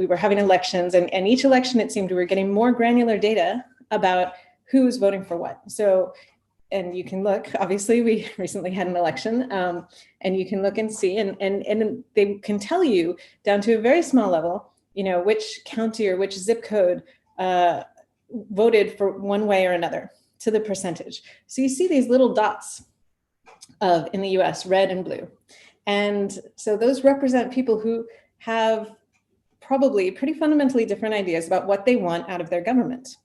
we were having elections, and each election, it seemed we were getting more granular data about who's voting for what. So, and you can look, obviously we recently had an election, and you can look and see, and they can tell you down to a very small level, you know, which county or which zip code voted for one way or another to the percentage. So you see these little dots in the US, red and blue. And so those represent people who have probably pretty fundamentally different ideas about what they want out of their government.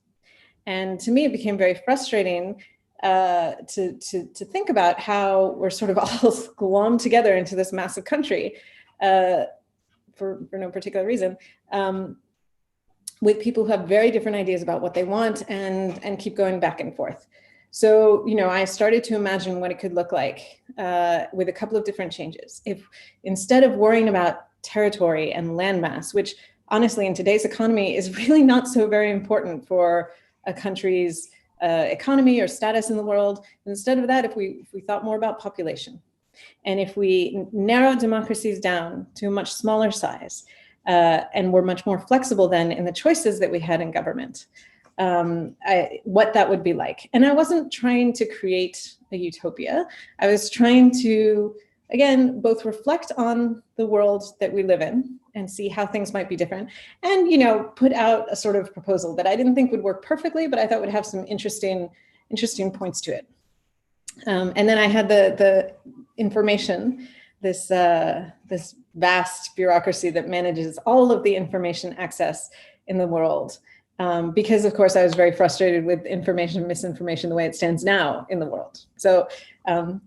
And to me, it became very frustrating to think about how we're sort of all glommed together into this massive country for no particular reason, with people who have very different ideas about what they want and keep going back and forth. So, you know, I started to imagine what it could look like with a couple of different changes. If instead of worrying about territory and landmass, which honestly in today's economy is really not so very important for a country's economy or status in the world, instead of that, if we thought more about population, and if we narrowed democracies down to a much smaller size, and were much more flexible then in the choices that we had in government, what that would be like. And I wasn't trying to create a utopia. I was trying to, again, both reflect on the world that we live in and see how things might be different, and, you know, put out a sort of proposal that I didn't think would work perfectly, but I thought would have some interesting points to it. And then I had the information, this vast bureaucracy that manages all of the information access in the world. Because of course I was very frustrated with information and misinformation the way it stands now in the world. So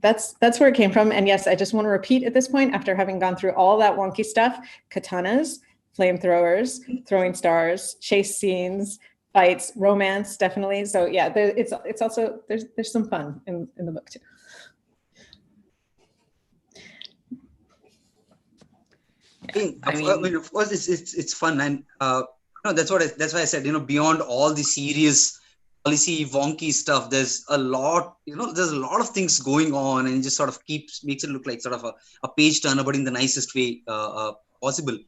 that's where it came from. And yes, I just want to repeat at this point, after having gone through all that wonky stuff, katanas, flamethrowers, throwing stars, chase scenes, fights, romance, definitely. So yeah, it's also, there's some fun in the book too. I mean, of course, it's fun, and no, that's why I said, you know, beyond all the serious policy wonky stuff, there's a lot, you know, there's a lot of things going on, and it just sort of makes it look like sort of a page turner, but in the nicest way possible.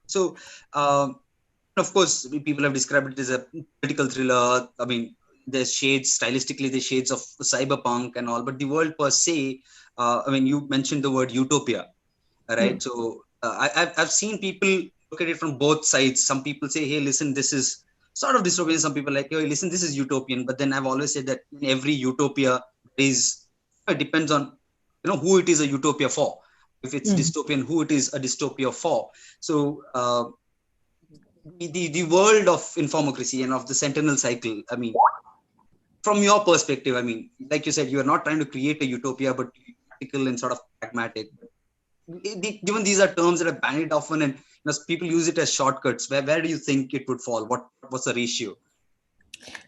So, of course, people have described it as a political thriller. I mean, there's shades, stylistically, there's shades of cyberpunk and all, but the world per se, I mean, you mentioned the word utopia, right? Mm. So I've seen people look at it from both sides. Some people say, hey, listen, this is sort of dystopian. Some people like, hey, listen, this is utopian. But then I've always said that in every utopia it depends on, you know, who it is a utopia for. If it's dystopian, who it is a dystopia for. So the world of Infomocracy and of the Sentinel Cycle, I mean, from your perspective, I mean, like you said, you are not trying to create a utopia, but practical and sort of pragmatic. Given these are terms that are bandied often, and, you know, people use it as shortcuts, where do you think it would fall? What's the ratio?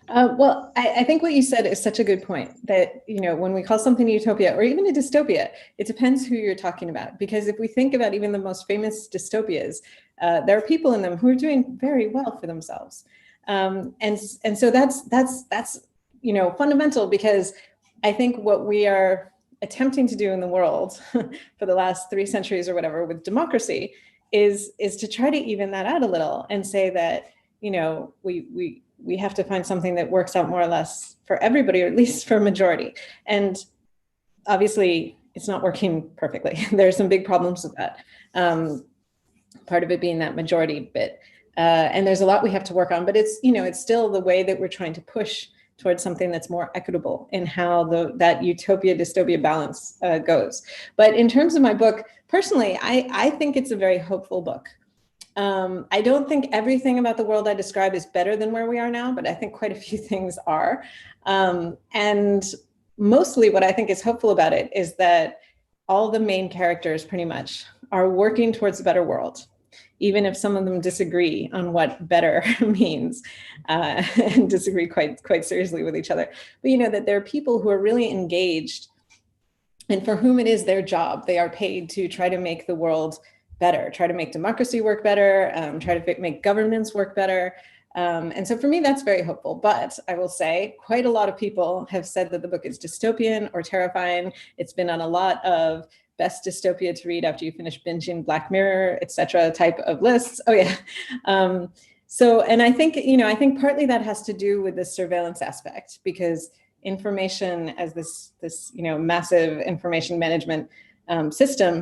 Well, I think what you said is such a good point, that, you know, when we call something a utopia or even a dystopia, it depends who you're talking about. Because if we think about even the most famous dystopias, there are people in them who are doing very well for themselves. And so that's, you know, fundamental, because I think what we are attempting to do in the world for the last 3 centuries or whatever with democracy is to try to even that out a little and say that, you know, we have to find something that works out more or less for everybody, or at least for a majority. And obviously it's not working perfectly. There's some big problems with that. Part of it being that majority bit. And there's a lot we have to work on, but it's, you know, it's still the way that we're trying to push towards something that's more equitable in how that utopia dystopia balance goes. But in terms of my book, personally, I think it's a very hopeful book. I don't think everything about the world I describe is better than where we are now, but I think quite a few things are. And mostly what I think is hopeful about it is that all the main characters pretty much are working towards a better world, even if some of them disagree on what better means, and disagree quite seriously with each other. But, you know, that there are people who are really engaged and for whom it is their job. They are paid to try to make the world better, try to make democracy work better, try to make governments work better. And so for me, that's very hopeful. But I will say quite a lot of people have said that the book is dystopian or terrifying. It's been on a lot of best dystopia to read after you finish binging Black Mirror, etc. type of lists. Oh yeah. So, and I think, I think partly that has to do with the surveillance aspect, because information as this massive information management system,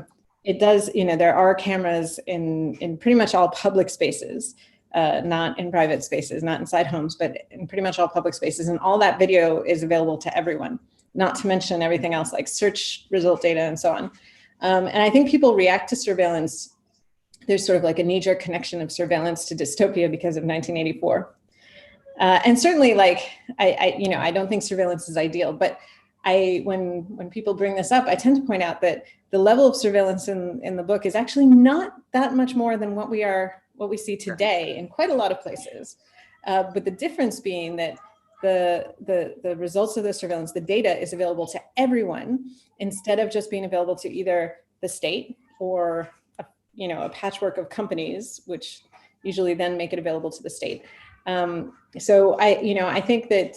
it does, there are cameras in pretty much all public spaces, not in private spaces, not inside homes, but in pretty much all public spaces. And all that video is available to everyone, not to mention everything else like search result data and so on. And I think people react to surveillance. There's sort of like a knee-jerk connection of surveillance to dystopia because of 1984. And certainly, like, I don't think surveillance is ideal, but when people bring this up, I tend to point out that the level of surveillance in the book is actually not that much more than what we see today in quite a lot of places. But the difference being that the results of the surveillance, the data is available to everyone instead of just being available to either the state or a patchwork of companies, which usually then make it available to the state. So I think that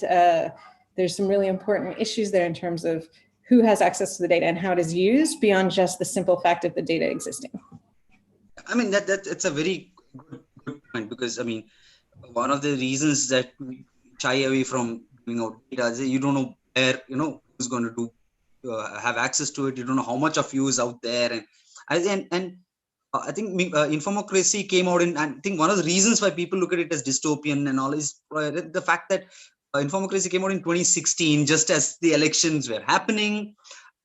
there's some really important issues there in terms of who has access to the data and how it is used beyond just the simple fact of the data existing. I mean, it's a very good point, because I mean, one of the reasons that we shy away from giving out data is you don't know where, who's going to have access to it. You don't know how much of you is out there. And I think Infomocracy came out and I think one of the reasons why people look at it as dystopian and all is the fact that Infomocracy came out in 2016, just as the elections were happening.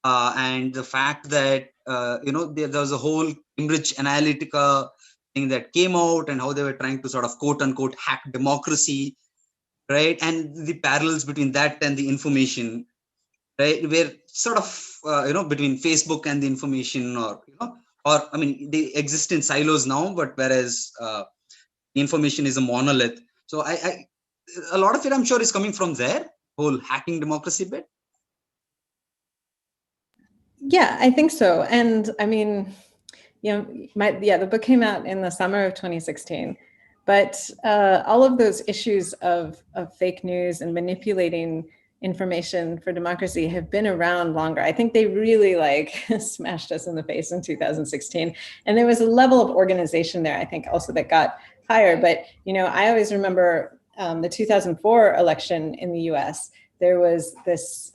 And the fact that, there was a whole Cambridge Analytica thing that came out and how they were trying to sort of quote unquote hack democracy, right? And the parallels between that and the information, right? We're sort of, between Facebook and the information or I mean, they exist in silos now, but whereas information is a monolith. So a lot of it, I'm sure, is coming from there, whole hacking democracy bit. Yeah, I think so. And I mean, the book came out in the summer of 2016, but all of those issues of fake news and manipulating information for democracy have been around longer. I think they really smashed us in the face in 2016. And there was a level of organization there, I think, also that got higher. But, I always remember the 2004 election in the US, there was this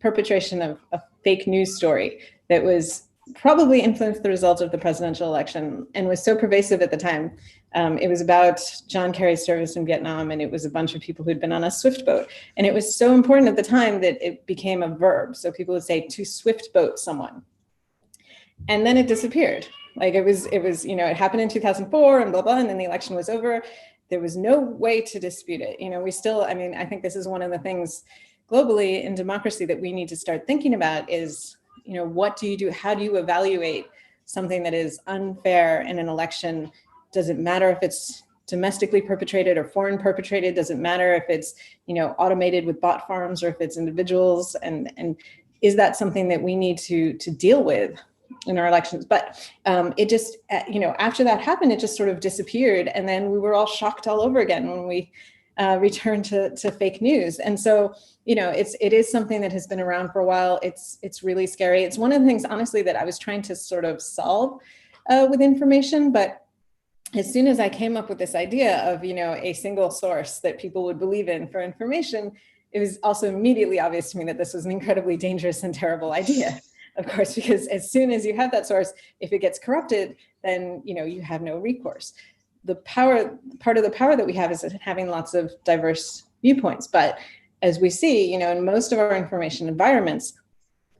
perpetration of a fake news story that was probably influenced the result of the presidential election and was so pervasive at the time. It was about John Kerry's service in Vietnam, and it was a bunch of people who'd been on a swift boat. And it was so important at the time that it became a verb. So people would say to swift boat someone. And then it disappeared. It was, it happened in 2004 and blah, blah, and then the election was over. There was no way to dispute it. We still, I think this is one of the things globally in democracy that we need to start thinking about is, what do you do? How do you evaluate something that is unfair in an election? Does it matter if it's domestically perpetrated or foreign perpetrated? Does it matter if it's, automated with bot farms or if it's individuals? And is that something that we need to deal with in our elections? But it just, after that happened, it just sort of disappeared. And then we were all shocked all over again when we returned to fake news. And so, it is something that has been around for a while. It's really scary. It's one of the things, honestly, that I was trying to sort of solve with information. But as soon as I came up with this idea of, a single source that people would believe in for information, it was also immediately obvious to me that this was an incredibly dangerous and terrible idea, of course, because as soon as you have that source, if it gets corrupted, then, you have no recourse. Part of the power that we have is having lots of diverse viewpoints. But as we see, in most of our information environments,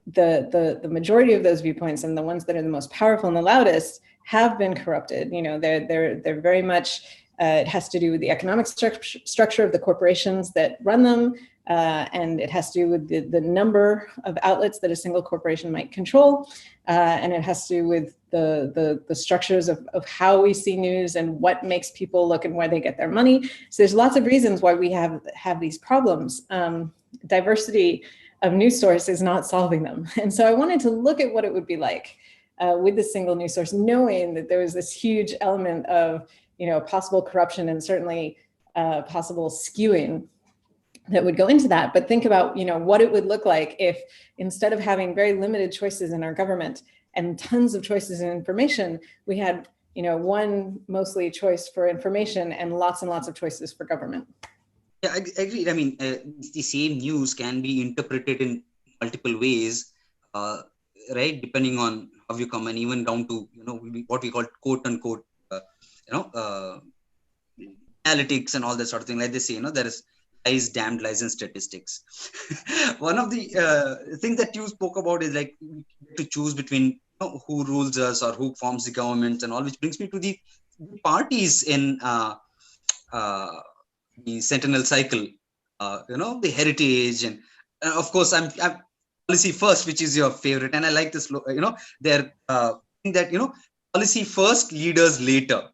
the majority of those viewpoints and the ones that are the most powerful and the loudest have been corrupted. They're very much, it has to do with the economic structure of the corporations that run them. And it has to do with the number of outlets that a single corporation might control. And it has to do with the structures of how we see news and what makes people look and where they get their money. So there's lots of reasons why we have these problems. Diversity of news source is not solving them. And so I wanted to look at what it would be like with the single news source, knowing that there was this huge element of, possible corruption and certainly possible skewing that would go into that. But think about, what it would look like if instead of having very limited choices in our government and tons of choices in information, we had, one mostly choice for information and lots of choices for government. Yeah, I agree. I mean, the same news can be interpreted in multiple ways, right? Depending on how you come, and even down to what we call quote unquote, analytics and all that sort of thing. Like they say, there is lies, damned lies, and statistics. One of the things that you spoke about is like to choose between who rules us or who forms the government and all, which brings me to the parties in the Sentinel Cycle, the heritage, and of course I'm policy first, which is your favorite, and I like this. They're that policy first, leaders later.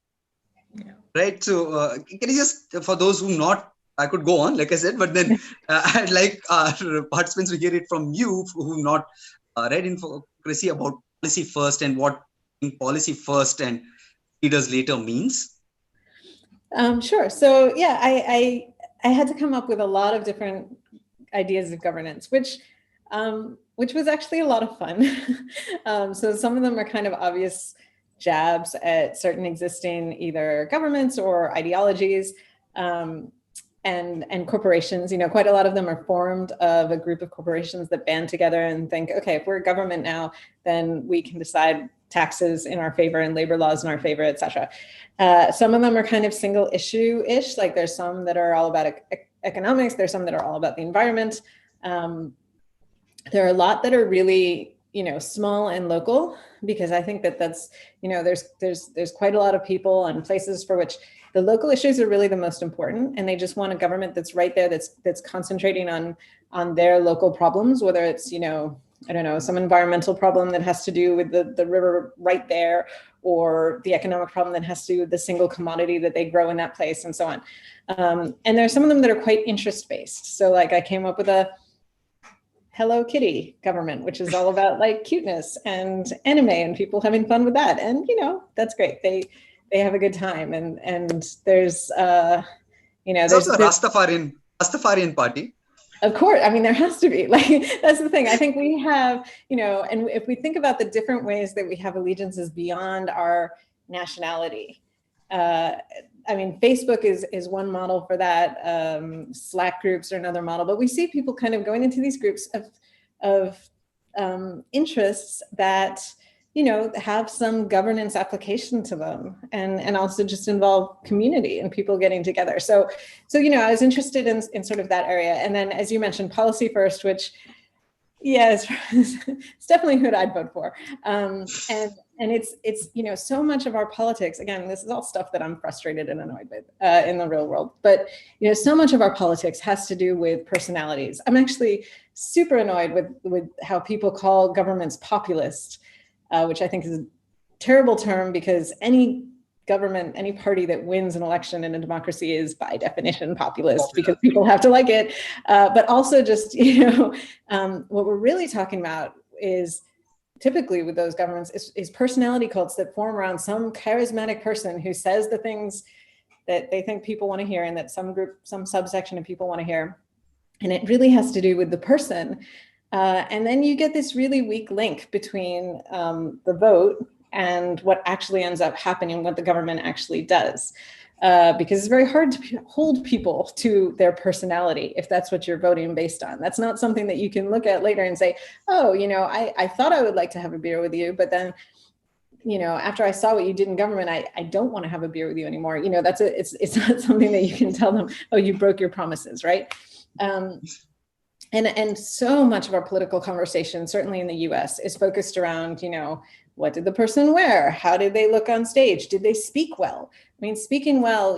Yeah. Right. So can you just, for those who not, I could go on, like I said, but then I'd like our participants to hear it from you who not read Infomocracy about policy first and what policy first and leaders later means. Sure. So yeah, I had to come up with a lot of different ideas of governance, which was actually a lot of fun. So some of them are kind of obvious jabs at certain existing either governments or ideologies, and corporations. Quite a lot of them are formed of a group of corporations that band together and think, okay, if we're a government now, then we can decide taxes in our favor and labor laws in our favor, etc. Some of them are kind of single issue-ish, like there's some that are all about economics, there's some that are all about the environment. There are a lot that are really, small and local, because I think that's, there's quite a lot of people and places for which the local issues are really the most important, and they just want a government that's right there, that's concentrating on their local problems, whether it's, I don't know, some environmental problem that has to do with the river right there, or the economic problem that has to do with the single commodity that they grow in that place, and so on. And there's some of them that are quite interest-based. So like I came up with a Hello Kitty government, which is all about like cuteness and anime and people having fun with that. And, that's great. They have a good time. And there's, there's also a Rastafarian party. Of course. I mean, there has to be, like, that's the thing. I think we have, and if we think about the different ways that we have allegiances beyond our nationality, I mean, Facebook is one model for that. Slack groups are another model, but we see people kind of going into these groups of interests that, have some governance application to them, and also just involve community and people getting together. So I was interested in sort of that area. And then, as you mentioned, policy first, which, yeah, it's definitely who I'd vote for. And it's so much of our politics, again, this is all stuff that I'm frustrated and annoyed with in the real world, but so much of our politics has to do with personalities. I'm actually super annoyed with how people call governments populist, which I think is a terrible term, because any government, any party that wins an election in a democracy is by definition populist, because people have to like it. But also just, what we're really talking about is typically with those governments is personality cults that form around some charismatic person who says the things that they think people want to hear and that some group, some subsection of people want to hear. And it really has to do with the person. And then you get this really weak link between the vote and what actually ends up happening, what the government actually does. Because it's very hard to hold people to their personality if that's what you're voting based on. That's not something that you can look at later and say, oh, I thought I would like to have a beer with you, but then, after I saw what you did in government, I don't want to have a beer with you anymore. It's not something that you can tell them, oh, you broke your promises, right? And so much of our political conversation, certainly in the US, is focused around, what did the person wear? How did they look on stage? Did they speak well? I mean, speaking well,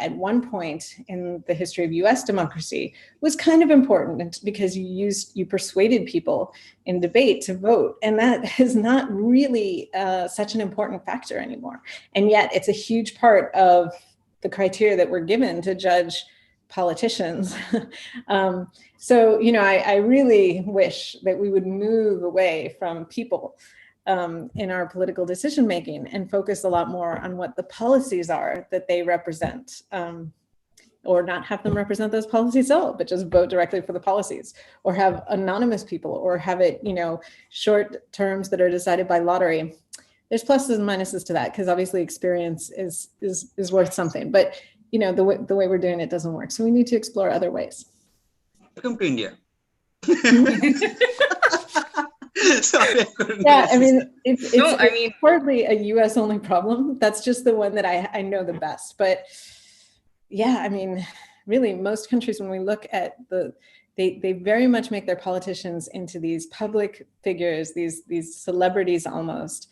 at one point in the history of US democracy was kind of important, because you persuaded people in debate to vote. And that is not really such an important factor anymore. And yet it's a huge part of the criteria that we're given to judge politicians. So, I really wish that we would move away from people in our political decision making and focus a lot more on what the policies are that they represent. or not have them represent those policies at all, but just vote directly for the policies, or have anonymous people, or have it, short terms that are decided by lottery. There's pluses and minuses to that, because obviously experience is worth something, but the way we're doing it doesn't work. So we need to explore other ways. Welcome to India. Sorry, I mean, it's hardly a US only problem. That's just the one that I know the best. But yeah, I mean, really, most countries, when we look at they very much make their politicians into these public figures, these celebrities almost,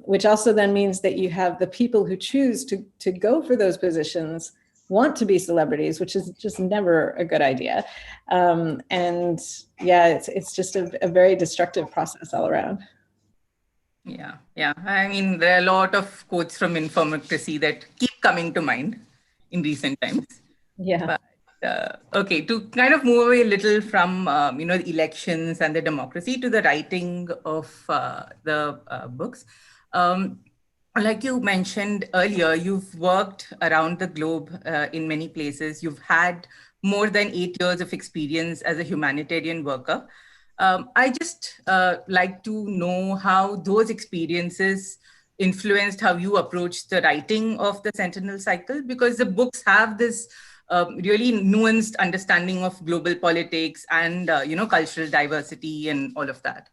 which also then means that you have the people who choose to go for those positions want to be celebrities, which is just never a good idea. And yeah, it's just a very destructive process all around. Yeah. I mean, there are a lot of quotes from Infomocracy that keep coming to mind in recent times. Yeah. But, okay, to kind of move away a little from, the elections and the democracy to the writing of the books. Like you mentioned earlier, you've worked around the globe in many places. You've had more than 8 years of experience as a humanitarian worker. I just like to know how those experiences influenced how you approach the writing of the Sentinel Cycle, because the books have this really nuanced understanding of global politics and, cultural diversity and all of that.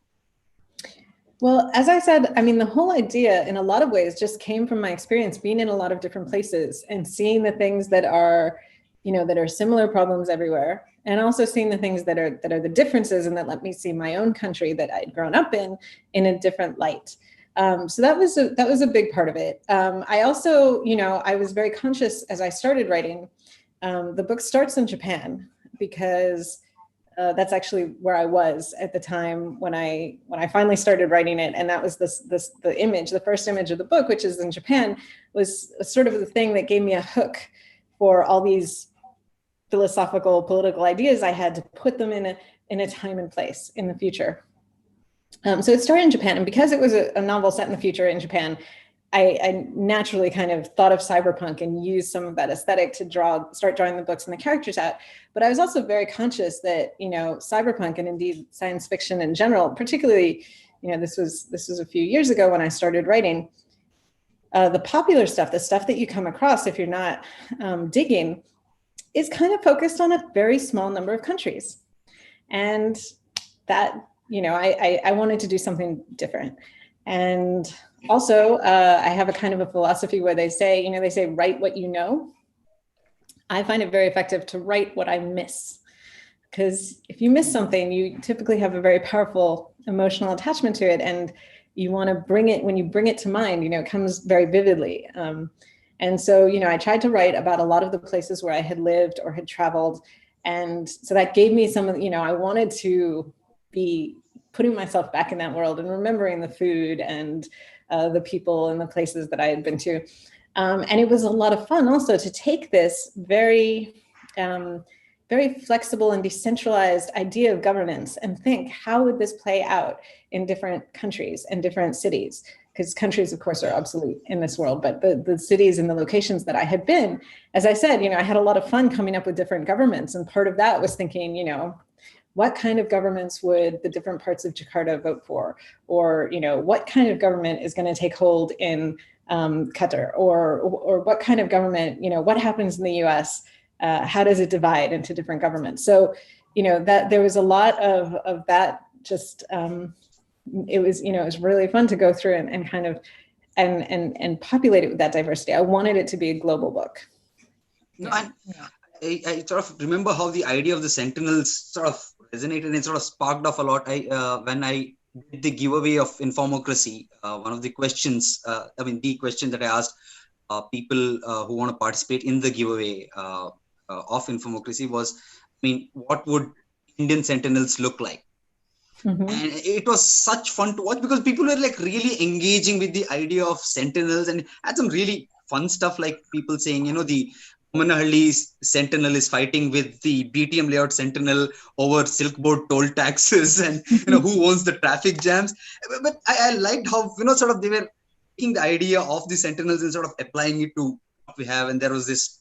Well, as I said, I mean, the whole idea in a lot of ways just came from my experience being in a lot of different places and seeing the things that are, that are similar problems everywhere, and also seeing the things that are the differences, and that let me see my own country that I'd grown up in a different light. So that was a big part of it. I also, I was very conscious as I started writing. The book starts in Japan because that's actually where I was at the time when I finally started writing it, and that was the first image of the book, which is in Japan, was sort of the thing that gave me a hook for all these philosophical, political ideas. I had to put them in a time and place in the future. So it started in Japan, and because it was a novel set in the future in Japan, I naturally kind of thought of cyberpunk and used some of that aesthetic to start drawing the books and the characters out. But I was also very conscious that, cyberpunk, and indeed science fiction in general, particularly, this was a few years ago when I started writing, the popular stuff, the stuff that you come across if you're not digging, is kind of focused on a very small number of countries. And that, I wanted to do something different. And also, I have a kind of a philosophy where they say, write what you know. I find it very effective to write what I miss, because if you miss something, you typically have a very powerful emotional attachment to it, and you want to bring it, when you bring it to mind, it comes very vividly. And so, I tried to write about a lot of the places where I had lived or had traveled. And so that gave me some of, I wanted to be putting myself back in that world and remembering the food and the people and the places that I had been to. And it was a lot of fun also to take this very, very flexible and decentralized idea of governance and think, how would this play out in different countries and different cities? Because countries, of course, are obsolete in this world, but the cities and the locations that I had been, as I said, I had a lot of fun coming up with different governments. And part of that was thinking, what kind of governments would the different parts of Jakarta vote for? Or, what kind of government is going to take hold in Qatar? Or what kind of government, what happens in the US? How does it divide into different governments? So, that there was a lot of that. Just it was really fun to go through and kind of and populate it with that diversity. I wanted it to be a global book. No, I sort of remember how the idea of the Sentinels sort of resonated and sort of sparked off a lot. When I did the giveaway of Infomocracy, one of the questions, the question that I asked people who want to participate in the giveaway of Infomocracy was, what would Indian Sentinels look like? Mm-hmm. And it was such fun to watch because people were like really engaging with the idea of Sentinels, and had some really fun stuff like people saying, the Manahalli's Sentinel is fighting with the BTM layout Sentinel over Silkboard toll taxes and, who owns the traffic jams. But I liked how, sort of they were taking the idea of the Sentinels and sort of applying it to what we have. And there was this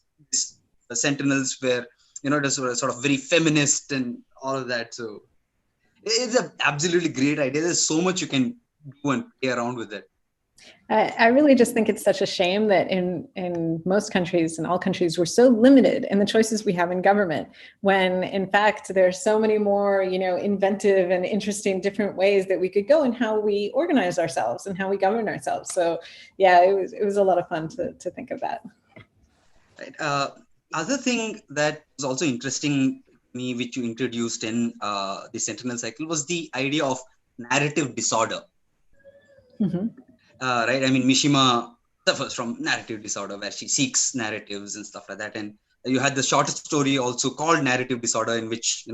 the Sentinels were, it was sort of very feminist and all of that. So it's an absolutely great idea. There's so much you can do and play around with it. I really just think it's such a shame that in most countries, in all countries, we're so limited in the choices we have in government, when in fact there's so many more, inventive and interesting different ways that we could go in how we organize ourselves and how we govern ourselves. So yeah, it was a lot of fun to think of that. Right. Other thing that was also interesting to me, which you introduced in the Sentinel Cycle, was the idea of narrative disorder. Mm-hmm. Right. I mean, Mishima suffers from narrative disorder, where she seeks narratives and stuff like that. And you had the short story also called Narrative Disorder, in which,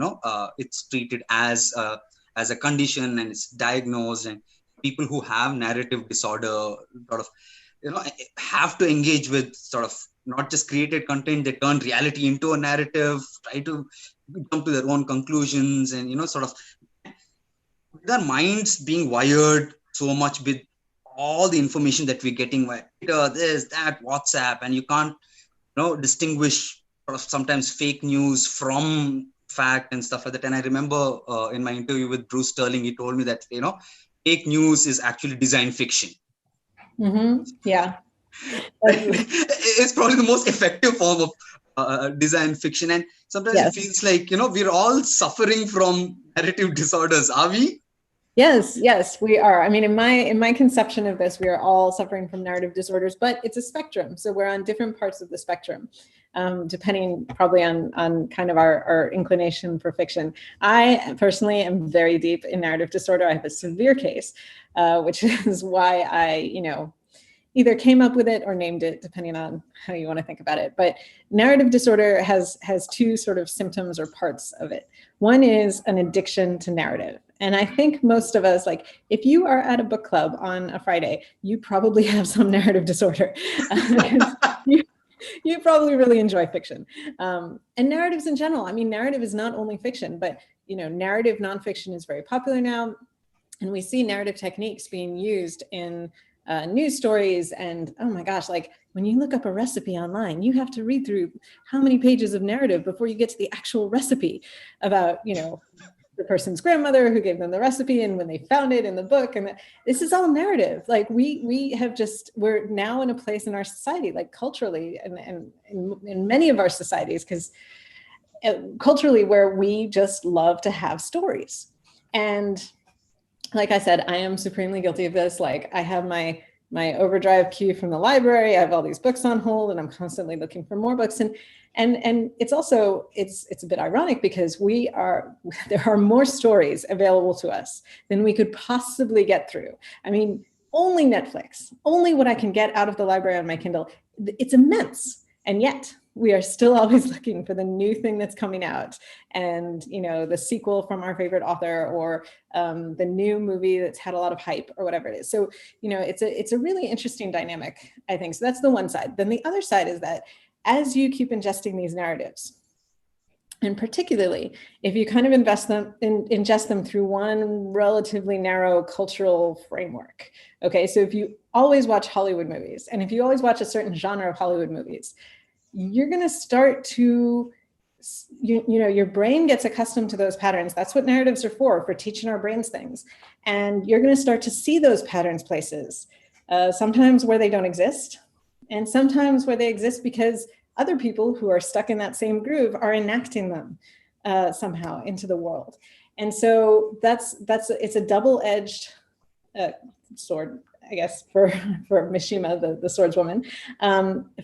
it's treated as a condition and it's diagnosed. And people who have narrative disorder sort of, have to engage with sort of not just created content, they turn reality into a narrative, try to jump to their own conclusions, and, sort of their minds being wired so much with all the information that we're getting by Twitter, this, that, WhatsApp, and you can't, distinguish sort of sometimes fake news from fact and stuff like that. And I remember in my interview with Bruce Sterling, he told me that, fake news is actually design fiction. Mm-hmm. Yeah. It's probably the most effective form of design fiction. And sometimes It feels like, we're all suffering from narrative disorders. Are we? Yes, we are. I mean, in my conception of this, we are all suffering from narrative disorders, but it's a spectrum. So we're on different parts of the spectrum, depending probably on kind of our inclination for fiction. I personally am very deep in narrative disorder. I have a severe case, which is why I, either came up with it or named it, depending on how you want to think about it. But narrative disorder has two sort of symptoms or parts of it. One is an addiction to narrative. And I think most of us, like, if you are at a book club on a Friday, you probably have some narrative disorder. You probably really enjoy fiction. And narratives in general. I mean, narrative is not only fiction, but, narrative nonfiction is very popular now. And we see narrative techniques being used in news stories. And oh my gosh, like when you look up a recipe online, you have to read through how many pages of narrative before you get to the actual recipe about, the person's grandmother who gave them the recipe and when they found it in the book. And this is all narrative. Like we're now in a place in our society, like culturally and in many of our societies, because culturally where we just love to have stories. And like I said, I am supremely guilty of this. Like I have my overdrive queue from the library. I have all these books on hold and I'm constantly looking for more books. And it's also, it's a bit ironic because there are more stories available to us than we could possibly get through. I mean, only Netflix, only what I can get out of the library on my Kindle. It's immense. And yet we are still always looking for the new thing that's coming out and, the sequel from our favorite author or the new movie that's had a lot of hype or whatever it is. So, it's a really interesting dynamic, I think. So that's the one side. Then the other side is that as you keep ingesting these narratives, and particularly if you kind of ingest them through one relatively narrow cultural framework. Okay, so if you always watch Hollywood movies, and if you always watch a certain genre of Hollywood movies, you're going to start to, your brain gets accustomed to those patterns. That's what narratives are for teaching our brains things. And you're going to start to see those patterns places, sometimes where they don't exist, and sometimes where they exist because other people who are stuck in that same groove are enacting them somehow into the world. And so it's a double-edged sword, I guess, for Mishima, the swordswoman,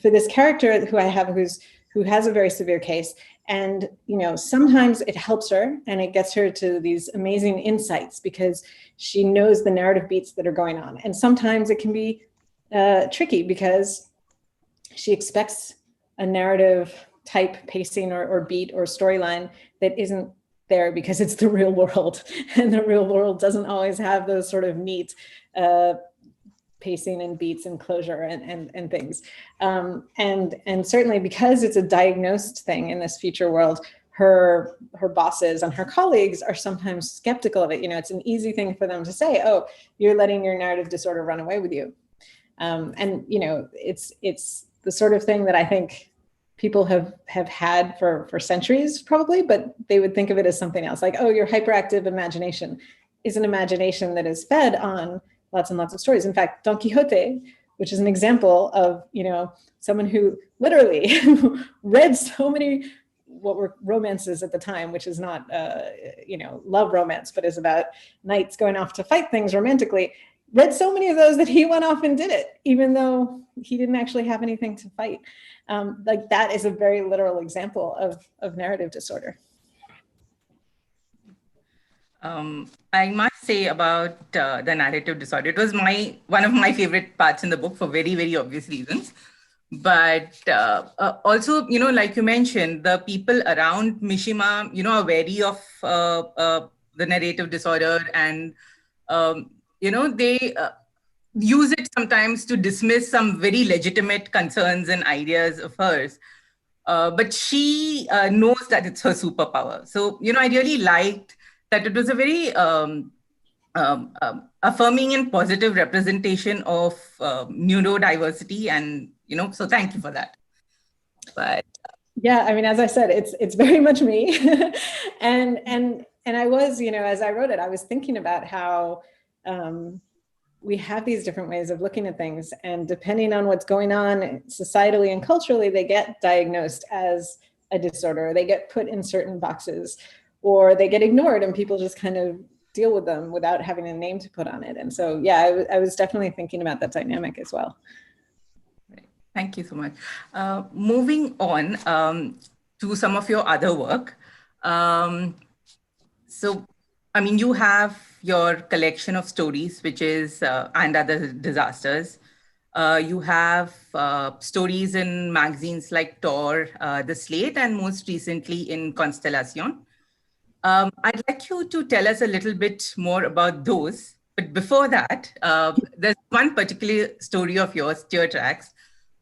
for this character who I have who has a very severe case. And, sometimes it helps her and it gets her to these amazing insights because she knows the narrative beats that are going on. And sometimes it can be tricky because she expects a narrative type pacing or beat or storyline that isn't there because it's the real world. And the real world doesn't always have those sort of neat pacing and beats and closure and things. And certainly because it's a diagnosed thing in this future world, her bosses and her colleagues are sometimes skeptical of it. It's an easy thing for them to say, oh, you're letting your narrative disorder run away with you. And it's the sort of thing that I think people have had for centuries probably, but they would think of it as something else. Like, oh, your hyperactive imagination is an imagination that is fed on lots and lots of stories. In fact, Don Quixote, which is an example of, someone who literally read so many what were romances at the time, which is not, love romance, but is about knights going off to fight things romantically, read so many of those that he went off and did it, even though he didn't actually have anything to fight. Like that is a very literal example of narrative disorder. I must say about the narrative disorder, it was one of my favorite parts in the book for very, very obvious reasons. But also, like you mentioned, the people around Mishima, are wary of the narrative disorder, and, they use it sometimes to dismiss some very legitimate concerns and ideas of hers. But she knows that it's her superpower. So, I really liked that it was a very affirming and positive representation of neurodiversity, and so thank you for that. But yeah, I mean, as I said, it's very much me. and I was, as I wrote it, I was thinking about how we have these different ways of looking at things, and depending on what's going on societally and culturally, they get diagnosed as a disorder, or they get put in certain boxes, or they get ignored and people just kind of deal with them without having a name to put on it. And so, yeah, I was definitely thinking about that dynamic as well. Thank you so much. Moving on to some of your other work. So, I mean, you have your collection of stories, which is And Other Disasters. You have stories in magazines like Tor, The Slate, and most recently in Constellation. I'd like you to tell us a little bit more about those. But before that, there's one particular story of yours, Tear Tracks,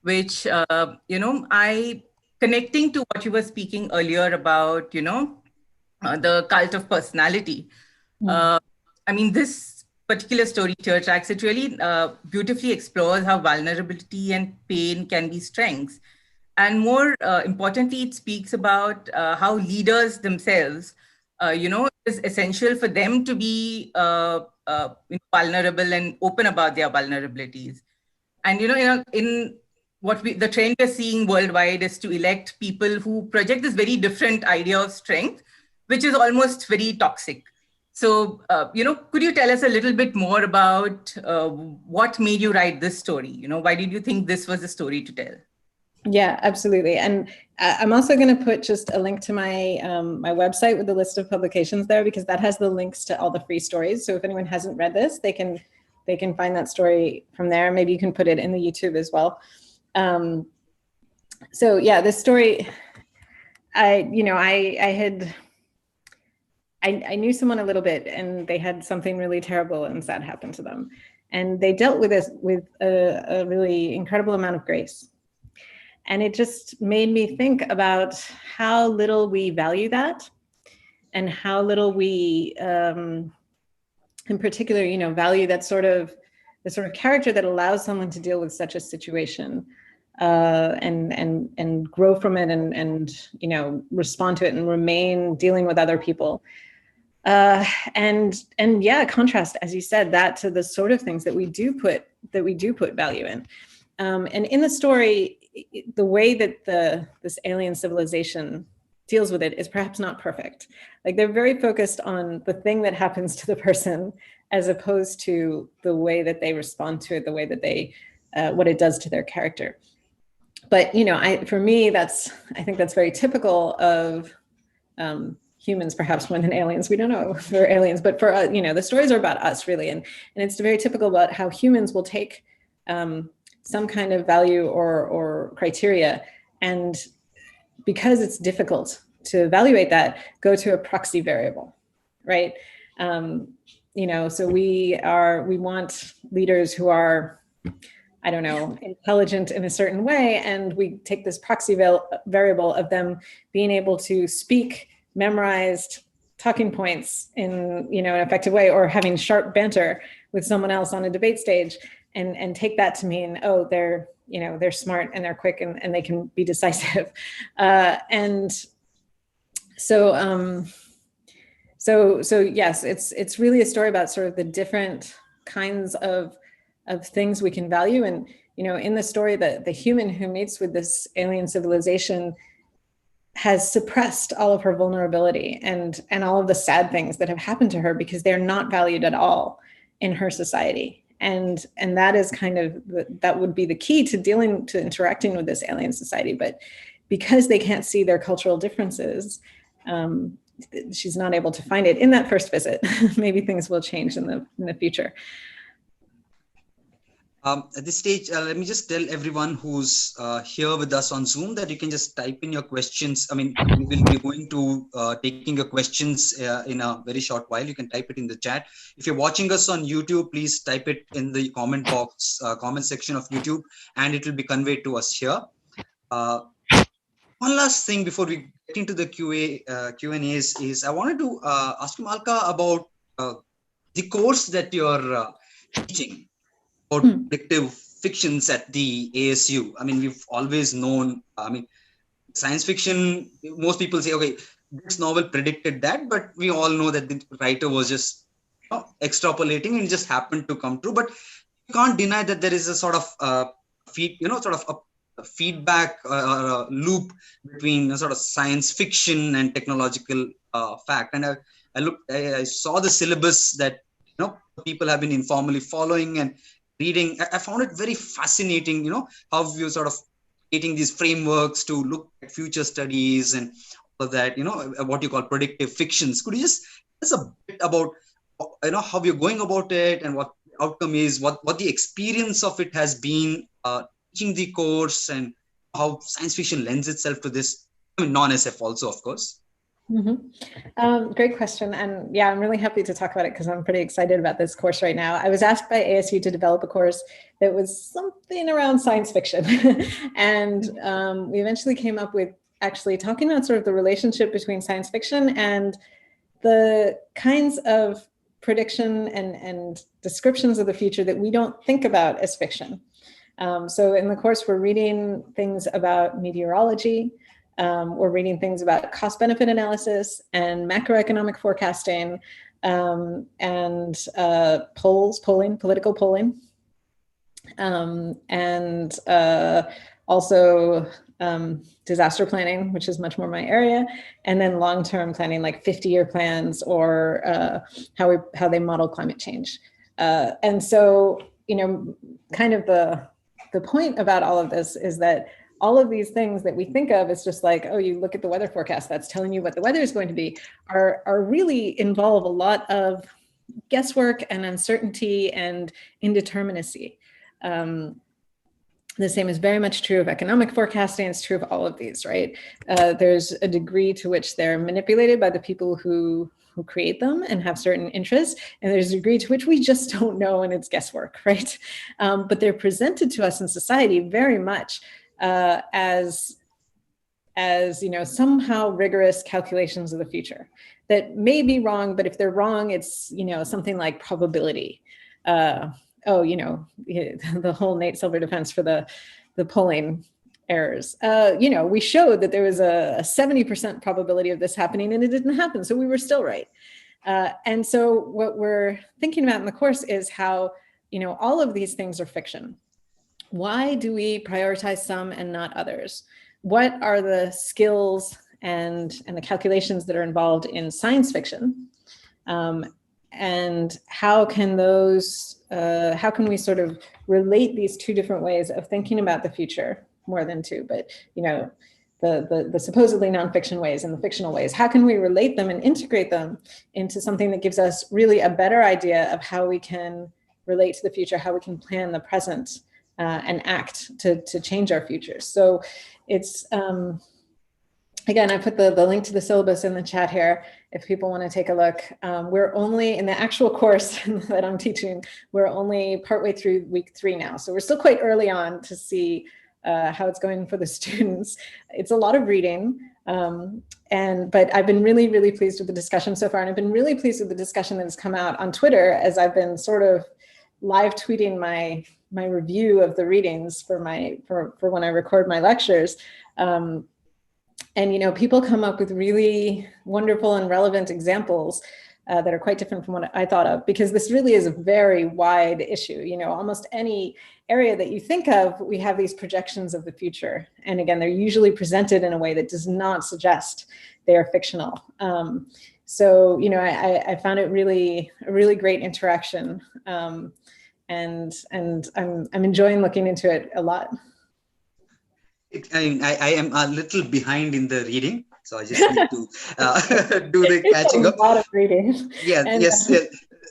which, connecting to what you were speaking earlier about, the cult of personality. I mean, this particular story, Tear Tracks, it really beautifully explores how vulnerability and pain can be strengths. And more importantly, it speaks about how leaders themselves, it's essential for them to be vulnerable and open about their vulnerabilities. And, in what the trend we're seeing worldwide is to elect people who project this very different idea of strength, which is almost very toxic. So, could you tell us a little bit more about what made you write this story? Why did you think this was a story to tell? Yeah, absolutely. And I'm also going to put just a link to my my website with the list of publications there, because that has the links to all the free stories. So if anyone hasn't read this, they can find that story from there. Maybe you can put it in the YouTube as well. So yeah, this story, I knew someone a little bit, and they had something really terrible and sad happen to them. And they dealt with this with a really incredible amount of grace. And it just made me think about how little we value that, and how little we, in particular, value that sort of character that allows someone to deal with such a situation, and grow from it, and respond to it, and remain dealing with other people. And yeah, contrast, as you said, that to the sort of things that we do put value in. And in the story, the way that this alien civilization deals with it is perhaps not perfect. Like, they're very focused on the thing that happens to the person, as opposed to the way that they respond to it, the way that they, what it does to their character. But, for me, I think that's very typical of humans, perhaps more than aliens. We don't know if we're aliens, but for us, the stories are about us, really. And it's very typical about how humans will take some kind of value or criteria, and because it's difficult to evaluate that, go to a proxy variable, right? So we want leaders who are, I don't know, intelligent in a certain way, and we take this proxy variable of them being able to speak memorized talking points in an effective way, or having sharp banter with someone else on a debate stage, and take that to mean, oh, they're they're smart and they're quick and they can be decisive. And so yes, it's really a story about sort of the different kinds of things we can value. And, in the story, the human who meets with this alien civilization has suppressed all of her vulnerability and all of the sad things that have happened to her because they're not valued at all in her society. And that is kind of, that would be the key to interacting with this alien society. But because they can't see their cultural differences, she's not able to find it in that first visit. Maybe things will change in the future. At this stage, let me just tell everyone who's here with us on Zoom that you can just type in your questions. I mean, we will be going to taking your questions in a very short while. You can type it in the chat. If you're watching us on YouTube, please type it in the comment box, comment section of YouTube, and it will be conveyed to us here. One last thing before we get into the Q&As is I wanted to ask you, Malka, about the course that you're teaching about predictive fictions at the ASU. I mean, we've always known, science fiction, most people say, okay, this novel predicted that, but we all know that the writer was just extrapolating and it just happened to come true. But you can't deny that there is a sort of a feedback loop between sort of science fiction and technological fact. And I saw the syllabus that people have been informally following and reading. I found it very fascinating, how you sort of creating these frameworks to look at future studies and all of that, what you call predictive fictions. Could you just tell us a bit about, how you're going about it and what the outcome is, what the experience of it has been teaching the course and how science fiction lends itself to this, non-SF also, of course. Mm-hmm. Great question. And yeah, I'm really happy to talk about it because I'm pretty excited about this course right now. I was asked by ASU to develop a course that was something around science fiction. And we eventually came up with actually talking about sort of the relationship between science fiction and the kinds of prediction and descriptions of the future that we don't think about as fiction. So in the course, we're reading things about meteorology. We're reading things about cost-benefit analysis and macroeconomic forecasting and political polling, and also disaster planning, which is much more my area, and then long-term planning, like 50-year plans or how they model climate change. And so, kind of the point about all of this is that all of these things that we think of as just like, oh, you look at the weather forecast, that's telling you what the weather is going to be, are really involve a lot of guesswork and uncertainty and indeterminacy. The same is very much true of economic forecasting. It's true of all of these, right? There's a degree to which they're manipulated by the people who create them and have certain interests. And there's a degree to which we just don't know, and it's guesswork, right? But they're presented to us in society very much as somehow rigorous calculations of the future that may be wrong, but if they're wrong, it's something like probability. The whole Nate Silver defense for the polling errors. We showed that there was a 70% probability of this happening, and it didn't happen, so we were still right. And so what we're thinking about in the course is how all of these things are fiction. Why do we prioritize some and not others? What are the skills and the calculations that are involved in science fiction? And how can we sort of relate these two different ways of thinking about the future, more than two, but the supposedly nonfiction ways and the fictional ways? How can we relate them and integrate them into something that gives us really a better idea of how we can relate to the future, how we can plan the present, and act to change our futures? So it's, again, I put the link to the syllabus in the chat here if people want to take a look. We're only, in the actual course that I'm teaching, we're only partway through week 3 now. So we're still quite early on to see how it's going for the students. It's a lot of reading, but I've been really, really pleased with the discussion so far. And I've been really pleased with the discussion that has come out on Twitter as I've been sort of live tweeting my my review of the readings for when I record my lectures. And, you know, people come up with really wonderful and relevant examples that are quite different from what I thought of, because this really is a very wide issue. You know, almost any area that you think of, we have these projections of the future. And again, they're usually presented in a way that does not suggest they are fictional. So, you know, I found it really a really great interaction. And I'm enjoying looking into it a lot. I am a little behind in the reading, so I just need to do the catching up. A lot of reading. Yeah, and, yes.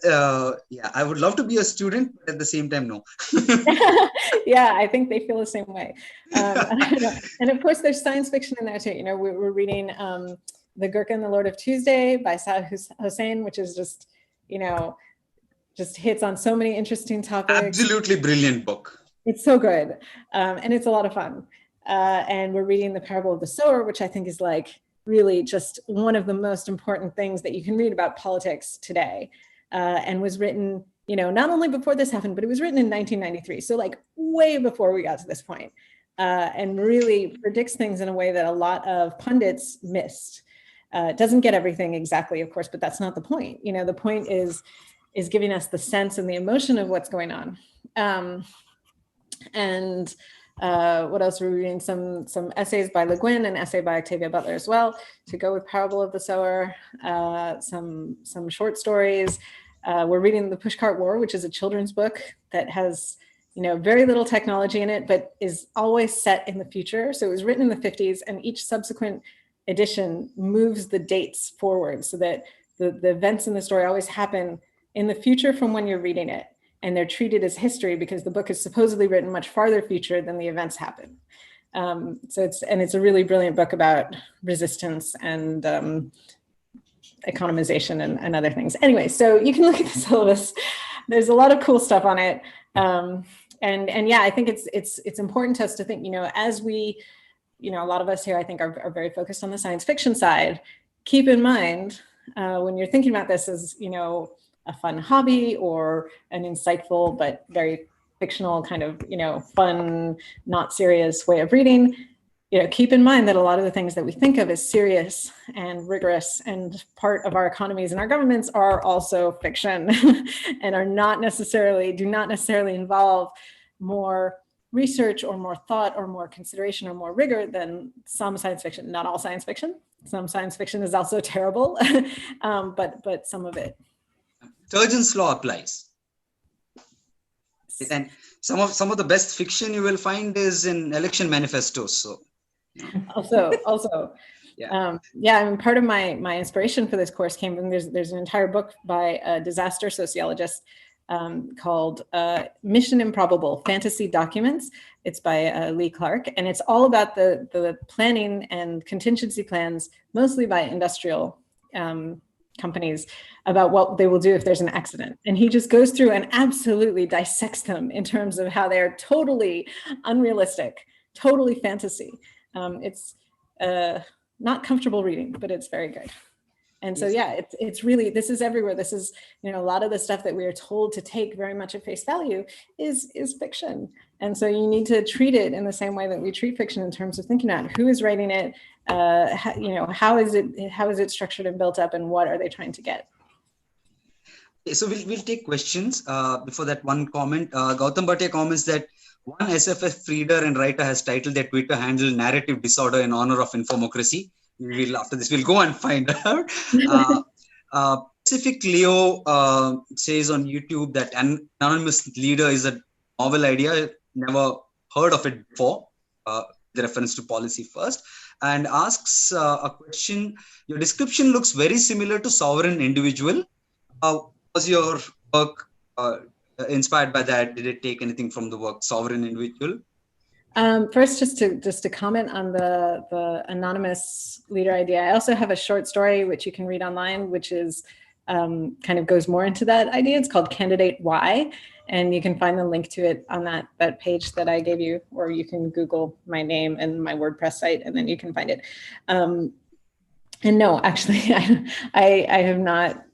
Yeah, I would love to be a student, but at the same time, no. Yeah, I think they feel the same way. And of course, there's science fiction in there too. You know, we're reading The Gurkha and the Lord of Tuesday by Saad Hussein, which is just, you know, just hits on so many interesting topics. Absolutely brilliant book. It's so good. And it's a lot of fun. And we're reading The Parable of the Sower, which I think is like really just one of the most important things that you can read about politics today. And was written, you know, not only before this happened, but it was written in 1993. So like way before we got to this point. And really predicts things in a way that a lot of pundits missed. It doesn't get everything exactly, of course, but that's not the point. You know, the point is giving us the sense and the emotion of what's going on. What else were we reading? Some essays by Le Guin, an essay by Octavia Butler as well, to go with Parable of the Sower, some short stories. We're reading The Pushcart War, which is a children's book that has, you know, very little technology in it, but is always set in the future. So it was written in the 50s, and each subsequent edition moves the dates forward so that the events in the story always happen in the future from when you're reading it. And they're treated as history because the book is supposedly written much farther future than the events happen. So it's a really brilliant book about resistance and economization and other things. Anyway, so you can look at the syllabus. There's a lot of cool stuff on it. And yeah, I think it's important to us to think, you know, as we, you know, a lot of us here, I think are very focused on the science fiction side. Keep in mind when you're thinking about this as, you know, a fun hobby or an insightful but very fictional kind of, you know, fun, not serious way of reading, you know, keep in mind that a lot of the things that we think of as serious and rigorous and part of our economies and our governments are also fiction and do not necessarily involve more research or more thought or more consideration or more rigor than some science fiction. Not all science fiction. Some science fiction is also terrible, but some of it. Sturgeon's law applies. And some of the best fiction you will find is in election manifestos. So also yeah. I mean, part of my inspiration for this course came from there's an entire book by a disaster sociologist called Mission Improbable: Fantasy Documents. It's by Lee Clark, and it's all about the planning and contingency plans, mostly by industrial companies, about what they will do if there's an accident. And he just goes through and absolutely dissects them in terms of how they're totally unrealistic, totally fantasy. It's not comfortable reading, but it's very good. And so, yeah, it's really, this is everywhere. This is, you know, a lot of the stuff that we are told to take very much at face value is fiction. And so you need to treat it in the same way that we treat fiction in terms of thinking about who is writing it, you know, how is it structured and built up, and what are they trying to get? Okay, so we'll take questions. Before that, one comment. Gautham Bhatia comments that one SFF reader and writer has titled their Twitter handle "Narrative Disorder" in honor of Infomocracy. After this, we'll go and find out. Pacific Leo says on YouTube that an anonymous leader is a novel idea. Never heard of it before. The reference to policy first, and asks a question. Your description looks very similar to Sovereign Individual. Was your work inspired by that? Did it take anything from the work Sovereign Individual? First, just to comment on the anonymous leader idea, I also have a short story which you can read online, which is kind of goes more into that idea. It's called Candidate Why, and you can find the link to it on that page that I gave you, or you can Google my name and my WordPress site, and then you can find it. And no, actually, I have not.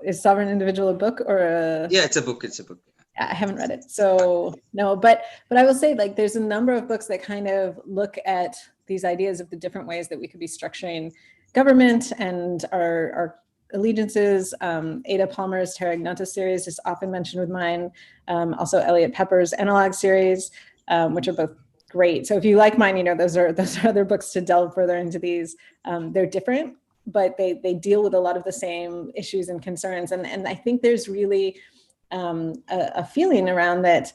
Is Sovereign Individual a book or a? Yeah, it's a book. It's a book. I haven't read it, so no, but I will say, like, there's a number of books that kind of look at these ideas of the different ways that we could be structuring government and our allegiances. Ada Palmer's Terra Ignota series is often mentioned with mine. Also Elliot Pepper's Analog series, which are both great. So if you like mine, you know, those are other books to delve further into these. They're different, but they deal with a lot of the same issues and concerns. And I think there's really a feeling around that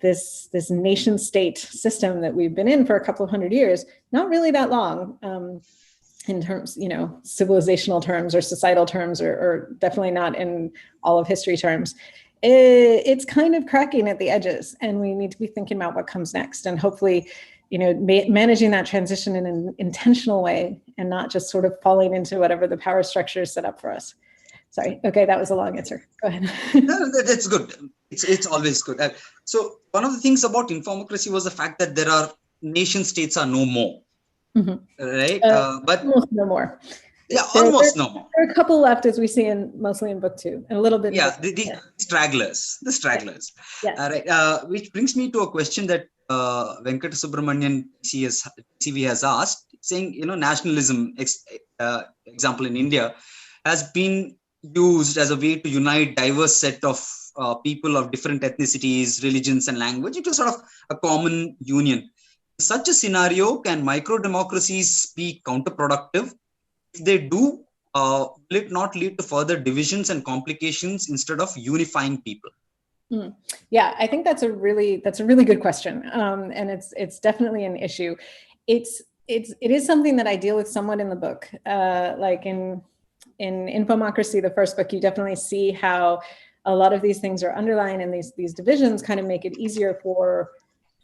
this nation state system that we've been in for a couple of hundred years, not really that long, in terms, you know, civilizational terms or societal terms, or definitely not in all of history terms. It's kind of cracking at the edges, and we need to be thinking about what comes next, and hopefully, you know, managing that transition in an intentional way and not just sort of falling into whatever the power structure is set up for us. Sorry. Okay, that was a long answer. Go ahead. No, that's good. It's always good. So one of the things about Infomocracy was the fact that there are nation states are no more, right? But almost no more. Yeah, almost no more. There are a couple left, as we see mostly in book 2, and a little bit. Yeah, the stragglers. Yeah. Right. Which brings me to a question that Venkata Subramanian CV has asked, saying, you know, nationalism, example in India, has been used as a way to unite diverse set of people of different ethnicities, religions, and language into sort of a common union. In such a scenario, can microdemocracies be counterproductive? If they do, will it not lead to further divisions and complications instead of unifying people? Yeah, I think that's a really good question, and it's definitely an issue. It is something that I deal with somewhat in the book, like in Infomocracy, the first book. You definitely see how a lot of these things are underlying, and these divisions kind of make it easier for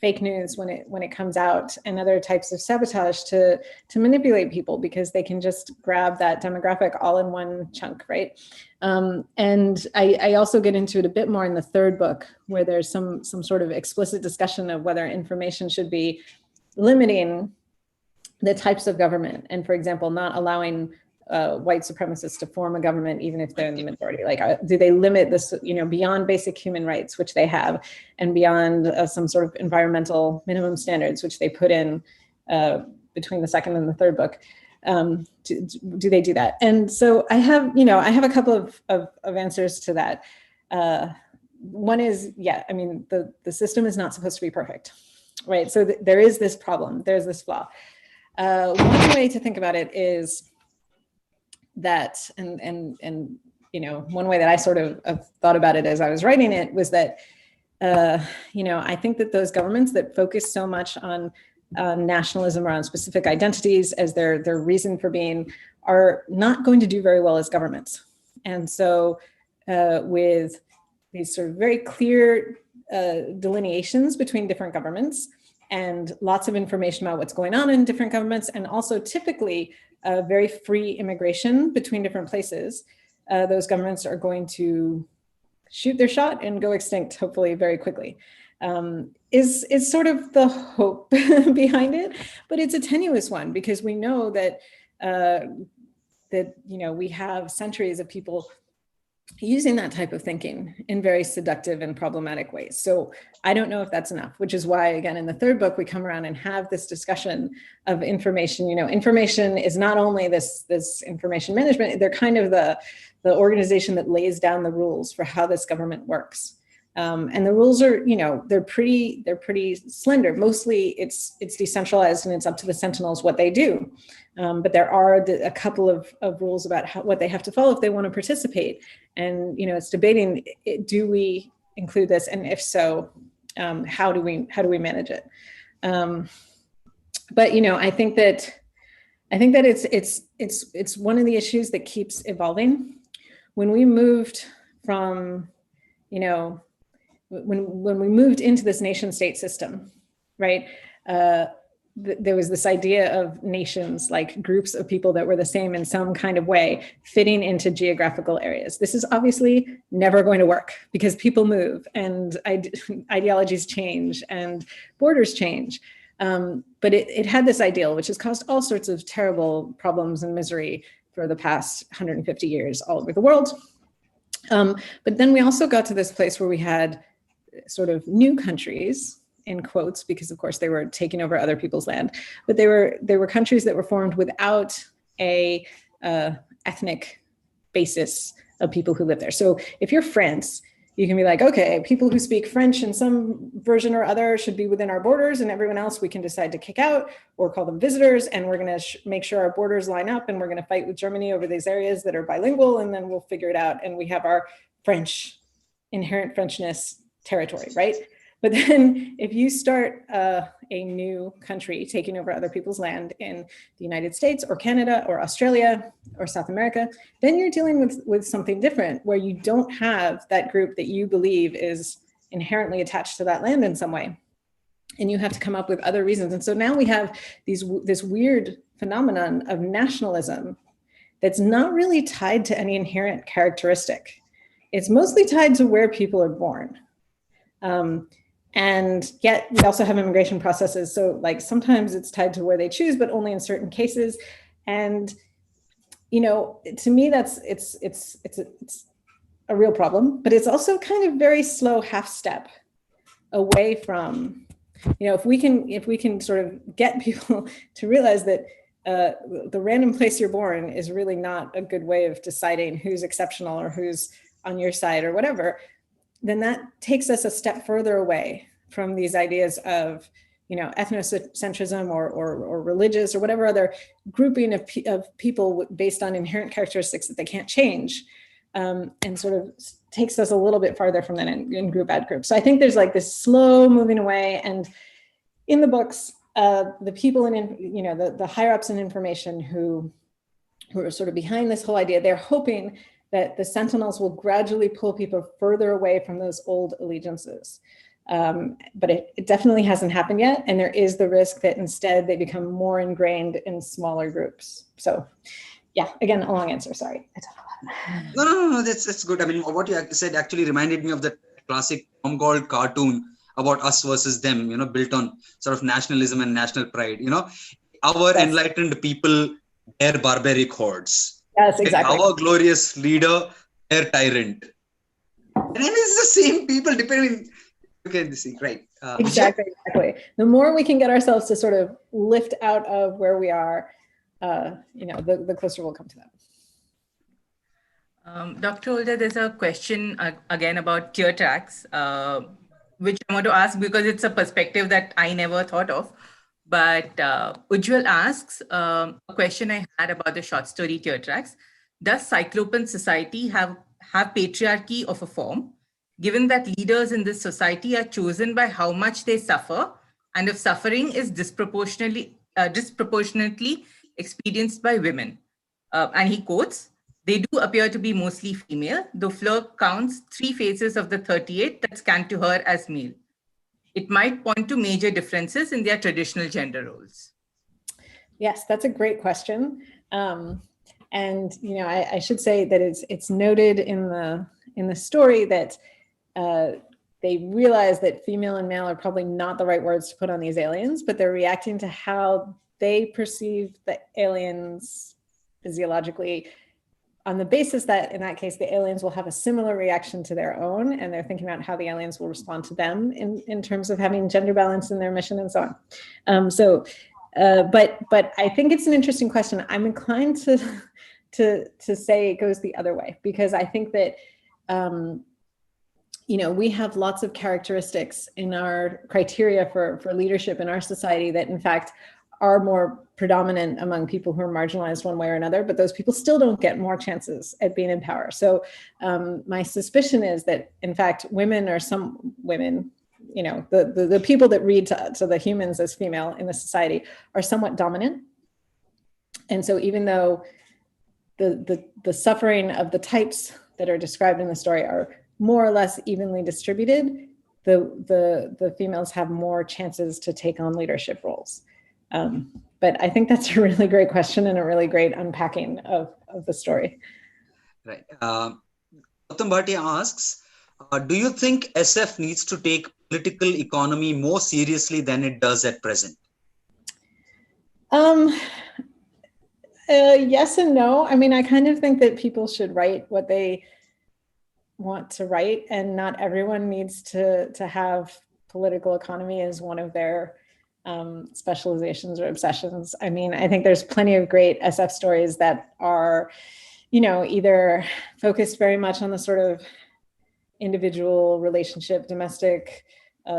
fake news when it comes out, and other types of sabotage to manipulate people, because they can just grab that demographic all in one chunk, right? And I also get into it a bit more in the third book, where there's some sort of explicit discussion of whether information should be limiting the types of government, and, for example, not allowing white supremacists to form a government, even if they're in the majority. Like, do they limit this, you know, beyond basic human rights, which they have, and beyond some sort of environmental minimum standards, which they put in between the second and the third book? Do they do that? And so I have a couple of answers to that. One is, yeah, I mean, the system is not supposed to be perfect, right? So there is this problem, there's this flaw. One way to think about it is that, and you know, one way that I sort of thought about it as I was writing it was that, you know, I think that those governments that focus so much on nationalism around specific identities as their reason for being are not going to do very well as governments. And so with these sort of very clear delineations between different governments, and lots of information about what's going on in different governments, and also typically very free immigration between different places, those governments are going to shoot their shot and go extinct, hopefully very quickly. Is sort of the hope behind it, but it's a tenuous one, because we know that you know, we have centuries of people using that type of thinking in very seductive and problematic ways. So I don't know if that's enough, which is why, again, in the third book, we come around and have this discussion of information. You know, information is not only this information management, they're kind of the organization that lays down the rules for how this government works. And the rules are, you know, they're pretty slender. Mostly it's decentralized, and it's up to the Sentinels what they do. But there are a couple of rules about what they have to follow if they want to participate. And, you know, it's debating, do we include this? And if so, how do we manage it? But, you know, I think that it's one of the issues that keeps evolving. When we moved from, you know, when we moved into this nation state system, right? There was this idea of nations, like groups of people that were the same in some kind of way, fitting into geographical areas. This is obviously never going to work, because people move, and ideologies change, and borders change. But it had this ideal, which has caused all sorts of terrible problems and misery for the past 150 years all over the world. But then we also got to this place where we had sort of new countries, in quotes, because of course they were taking over other people's land, but they were countries that were formed without a ethnic basis of people who live there. So if you're France, you can be like, okay, people who speak French in some version or other should be within our borders, and everyone else we can decide to kick out or call them visitors, and we're going to make sure our borders line up, and we're going to fight with Germany over these areas that are bilingual, and then we'll figure it out, and we have our French, inherent Frenchness territory, right? But then if you start a new country taking over other people's land in the United States or Canada or Australia or South America, then you're dealing with something different, where you don't have that group that you believe is inherently attached to that land in some way. And you have to come up with other reasons. And so now we have this weird phenomenon of nationalism that's not really tied to any inherent characteristic. It's mostly tied to where people are born. And yet we also have immigration processes. So like sometimes it's tied to where they choose, but only in certain cases. And, you know, to me, it's a real problem, but it's also kind of very slow half step away from, you know, if we can sort of get people to realize that the random place you're born is really not a good way of deciding who's exceptional or who's on your side or whatever, then that takes us a step further away from these ideas of, you know, ethnocentrism or religious or whatever other grouping of people based on inherent characteristics that they can't change, and sort of takes us a little bit farther from that in group ad group. So I think there's like this slow moving away, and in the books, the people in, you know, the higher ups in information who are sort of behind this whole idea, they're hoping that the Sentinels will gradually pull people further away from those old allegiances. But it definitely hasn't happened yet. And there is the risk that instead they become more ingrained in smaller groups. So yeah, again, a long answer, sorry. No, that's good. I mean, what you said actually reminded me of the classic Tom Gold cartoon about us versus them, you know, built on sort of nationalism and national pride, you know, our enlightened people, their barbaric hordes. Yes, exactly. And our glorious leader, their tyrant. And it's the same people depending. Okay, this thing, right? Exactly. The more we can get ourselves to sort of lift out of where we are, you know, the closer we'll come to that. Dr. Older, there's a question again about tier tracks, which I want to ask because it's a perspective that I never thought of. But Ujjwal asks a question I had about the short story tier tracks. Does Cyclopean society have patriarchy of a form, given that leaders in this society are chosen by how much they suffer, and if suffering is disproportionately experienced by women? And he quotes, "They do appear to be mostly female, though Fleur counts 3 faces of the 38 that scan to her as male. It might point to major differences in their traditional gender roles." Yes, that's a great question. And you know, I should say that it's noted in the story that they realize that female and male are probably not the right words to put on these aliens, but they're reacting to how they perceive the aliens physiologically, on the basis that in that case, the aliens will have a similar reaction to their own, and they're thinking about how the aliens will respond to them in terms of having gender balance in their mission and so on. But I think it's an interesting question. I'm inclined to say it goes the other way, because I think that, you know, we have lots of characteristics in our criteria for leadership in our society that in fact are more predominant among people who are marginalized one way or another, but those people still don't get more chances at being in power. So my suspicion is that, in fact, some women, you know, the people that read to the humans as female in the society are somewhat dominant. And so even though the suffering of the types that are described in the story are more or less evenly distributed, the females have more chances to take on leadership roles. But I think that's a really great question and a really great unpacking of the story. Right. Gautham Bhatia asks, do you think SF needs to take political economy more seriously than it does at present? Yes and no. I mean, I kind of think that people should write what they want to write, and not everyone needs to have political economy as one of their specializations or obsessions. I mean, I think there's plenty of great SF stories that are, either focused very much on the sort of individual relationship, domestic,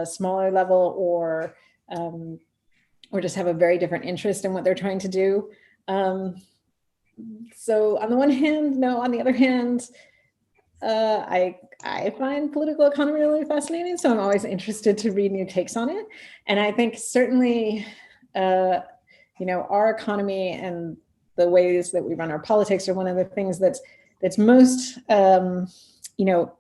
smaller level, or just have a very different interest in what they're trying to do. So on the one hand, no. On the other hand, I find political economy really fascinating, so I'm always interested to read new takes on it. And I think certainly, our economy and the ways that we run our politics are one of the things that's most,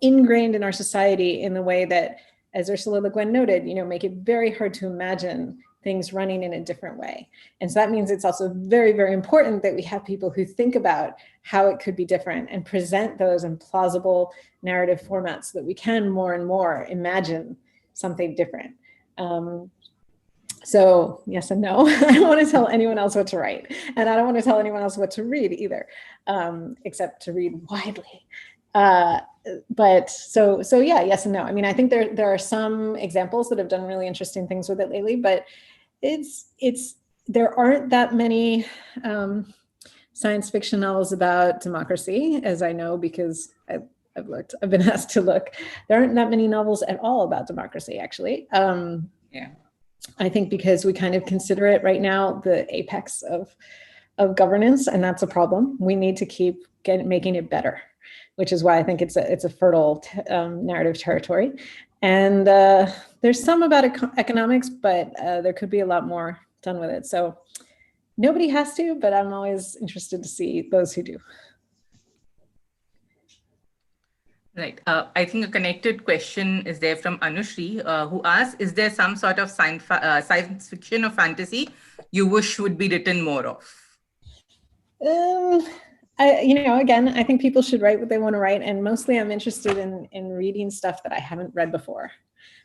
ingrained in our society in the way that, as Ursula Le Guin noted, make it very hard to imagine things running in a different way. And so that means it's also very, very important that we have people who think about how it could be different and present those in plausible narrative formats so that we can more and more imagine something different. So yes and no. I don't want to tell anyone else what to write, and I don't want to tell anyone else what to read either, except to read widely. But so yeah, yes and no. I mean, I think there are some examples that have done really interesting things with it lately, but there aren't that many science fiction novels about democracy, as I know, because I've been asked to look. There aren't that many novels at all about democracy, actually. Yeah. I think because we kind of consider it right now the apex of governance, and that's a problem. We need to keep making it better, which is why I think it's a fertile narrative territory. And there's some about economics, but there could be a lot more done with it. So nobody has to, but I'm always interested to see those who do. Right. I think a connected question is there from Anushri, who asks, is there some sort of science fiction or fantasy you wish would be written more of? Again, I think people should write what they want to write. And mostly I'm interested in reading stuff that I haven't read before.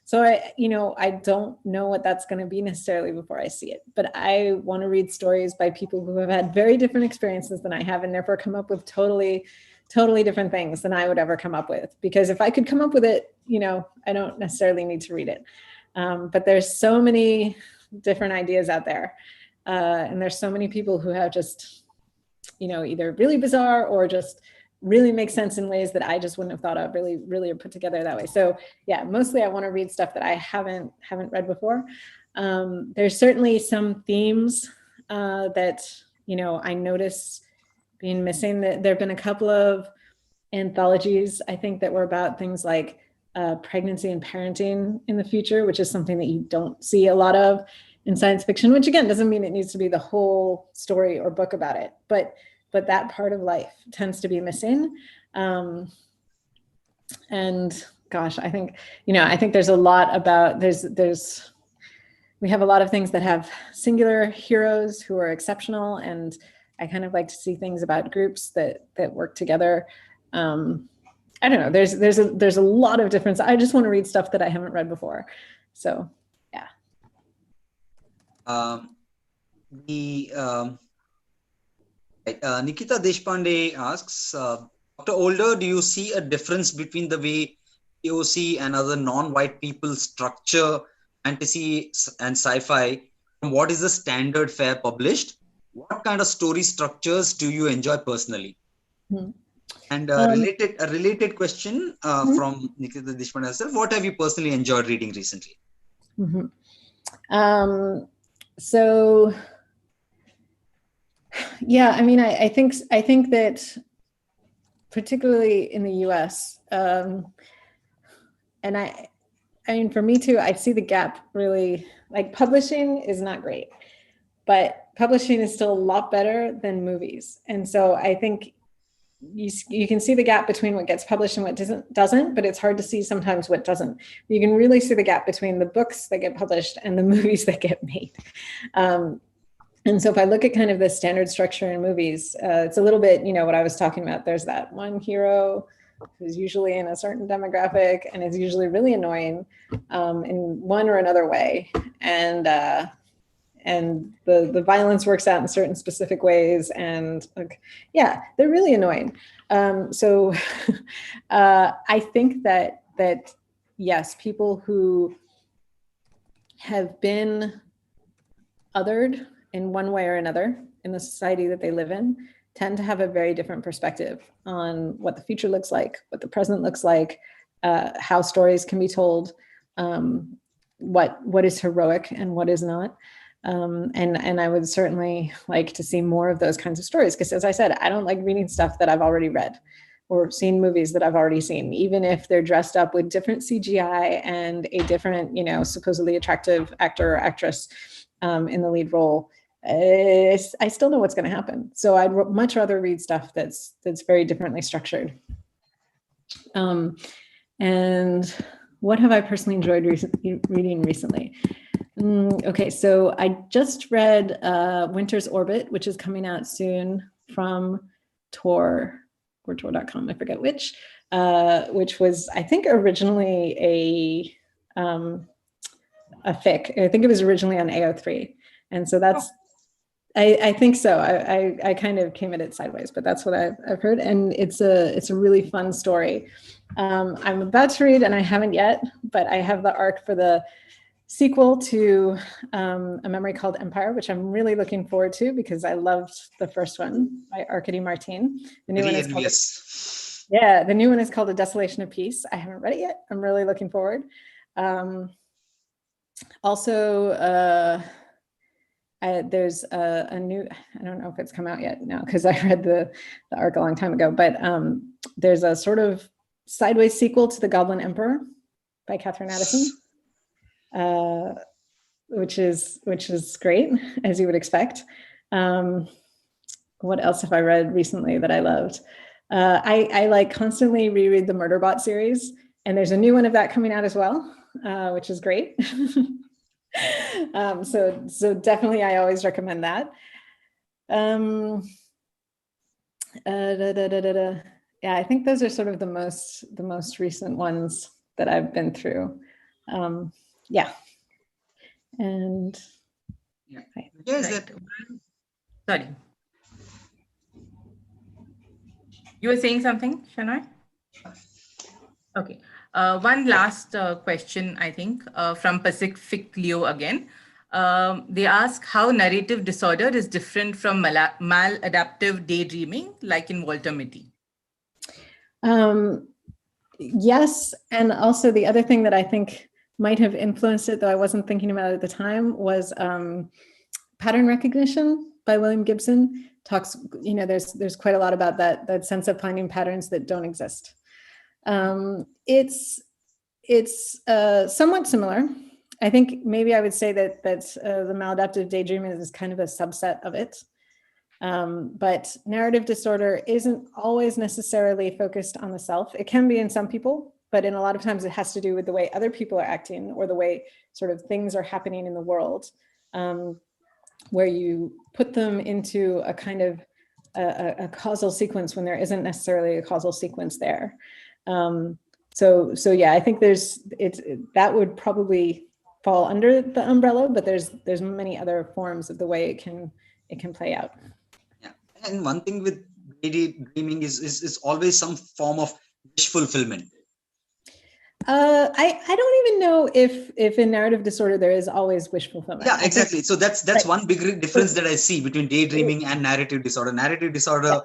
So I don't know what that's going to be necessarily before I see it, but I want to read stories by people who have had very different experiences than I have, and therefore come up with totally different things than I would ever come up with. Because if I could come up with it, I don't necessarily need to read it. But there's so many different ideas out there. And there's so many people who have just, either really bizarre or just really make sense in ways that I just wouldn't have thought of, really are put together that way. So yeah, mostly I want to read stuff that I haven't read before. There's certainly some themes that, I notice being missing. That there have been a couple of anthologies, I think, that were about things like pregnancy and parenting in the future, which is something that you don't see a lot of in science fiction, which again, doesn't mean it needs to be the whole story or book about it, but that part of life tends to be missing. And gosh, I think there's a lot about, we have a lot of things that have singular heroes who are exceptional. And I kind of like to see things about groups that work together. I don't know, there's a lot of difference. I just want to read stuff that I haven't read before. So yeah. Nikita Deshpande asks, Dr. Older, do you see a difference between the way POC and other non-white people structure fantasy and sci-fi from what is the standard fare published? What kind of story structures do you enjoy personally? Mm-hmm. And a related question from Nikita Deshpande herself, what have you personally enjoyed reading recently? Mm-hmm. So yeah, I mean, I think that particularly in the US, and I mean, for me too, I see the gap really, like publishing is not great, but publishing is still a lot better than movies. And so I think you can see the gap between what gets published and what doesn't, but it's hard to see sometimes what doesn't. You can really see the gap between the books that get published and the movies that get made. And so if I look at kind of the standard structure in movies, it's a little bit, what I was talking about. There's that one hero who's usually in a certain demographic and is usually really annoying in one or another way. And the violence works out in certain specific ways, and like, yeah, they're really annoying. So I think that yes, people who have been othered in one way or another in the society that they live in tend to have a very different perspective on what the future looks like, what the present looks like, how stories can be told, what is heroic and what is not. And I would certainly like to see more of those kinds of stories, because as I said, I don't like reading stuff that I've already read or seen movies that I've already seen, even if they're dressed up with different CGI and a different, supposedly attractive actor or actress in the lead role. I still know what's going to happen. So I'd much rather read stuff that's very differently structured. And what have I personally enjoyed reading recently? Okay, so I just read Winter's Orbit, which is coming out soon from Tor or Tor.com, I forget which was, I think, originally a fic. I think it was originally on AO3. And so that's, I think so. I kind of came at it sideways, but that's what I've heard. And it's a really fun story. I'm about to read, and I haven't yet, but I have the arc for the sequel to A Memory Called Empire, which I'm really looking forward to because I loved the first one by Arkady Martin. The new one is called, the new one is called A Desolation of Peace. I haven't read it yet. I'm really looking forward. Also, there's a new, I don't know if it's come out yet now because I read the arc a long time ago, but there's a sort of sideways sequel to The Goblin Emperor by Catherine Addison. Which is great, as you would expect. What else have I read recently that I loved? I like constantly reread the Murderbot series, and there's a new one of that coming out as well, which is great. So definitely, I always recommend that. Yeah, I think those are sort of the most recent ones that I've been through. Yeah. And yeah. Yes, right. Sorry. You were saying something, Shenoy? Okay. One last question, I think, from Pacific Leo again. They ask how narrative disorder is different from maladaptive daydreaming, like in Walter Mitty. Yes, and also the other thing that I think might have influenced it, though I wasn't thinking about it at the time, was pattern recognition by William Gibson. Talks, there's quite a lot about that sense of finding patterns that don't exist. It's somewhat similar. I think maybe I would say that the maladaptive daydreaming is kind of a subset of it. But narrative disorder isn't always necessarily focused on the self. It can be in some people, but in a lot of times it has to do with the way other people are acting or the way sort of things are happening in the world, where you put them into a kind of a causal sequence when there isn't necessarily a causal sequence there. So yeah, I think that would probably fall under the umbrella, but there's many other forms of the way it can play out. Yeah, and one thing with daydreaming is always some form of wish fulfillment. I don't even know if in narrative disorder there is always wish fulfillment. Yeah, exactly. So that's right. One big difference that I see between daydreaming and narrative disorder. Narrative disorder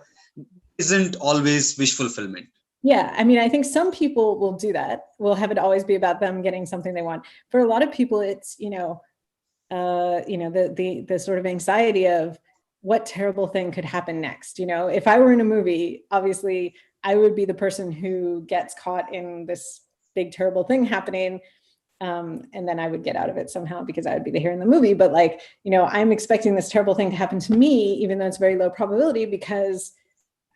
isn't always wish fulfillment. Yeah, I mean, I think some people will do that. Will have it always be about them getting something they want. For a lot of people, it's the sort of anxiety of what terrible thing could happen next. If I were in a movie, obviously I would be the person who gets caught in this big terrible thing happening, and then I would get out of it somehow because I would be the hero in the movie. But I'm expecting this terrible thing to happen to me, even though it's very low probability, because